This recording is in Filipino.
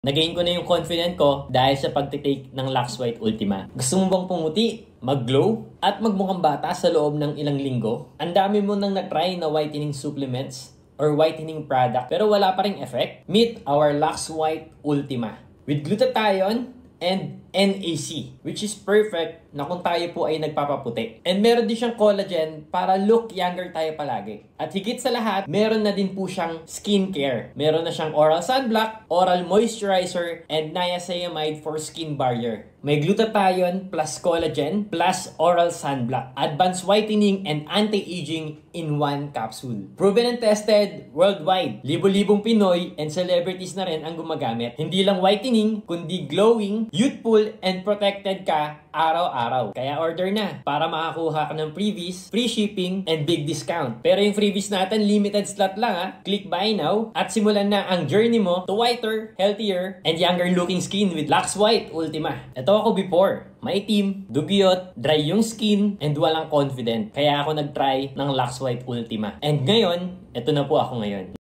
Nagain ko na yung confident ko dahil sa pagtitake ng Lux White Ultima. Gusto mo bang pumuti, mag-glow, at magmukhang bata sa loob ng ilang linggo? Ang dami mo nang na-try na whitening supplements or whitening product pero wala pa ring effect? Meet our Lux White Ultima. With glutathione and NAC, which is perfect na kung tayo po ay nagpapaputi. And meron din siyang collagen para look younger tayo palagi. At higit sa lahat, meron na din po siyang skincare. Meron na siyang oral sunblock, oral moisturizer, and niacinamide for skin barrier. May glutathione plus collagen plus oral sunblock. Advanced whitening and anti-aging in one capsule. Proven and tested worldwide. Libo-libong Pinoy and celebrities na rin ang gumagamit. Hindi lang whitening, kundi glowing, youthful, and protected ka araw-araw. Kaya order na para makakuha ka ng freebies, free shipping, and big discount. Pero yung freebies natin, limited slot lang ha. Click buy now at simulan na ang journey mo to whiter, healthier, and younger looking skin with Lux White Ultima. Ito ako before. Maitim, dugyot, dry yung skin, and walang confident. Kaya ako nag-try ng Lux White Ultima. And ngayon, ito na po ako ngayon.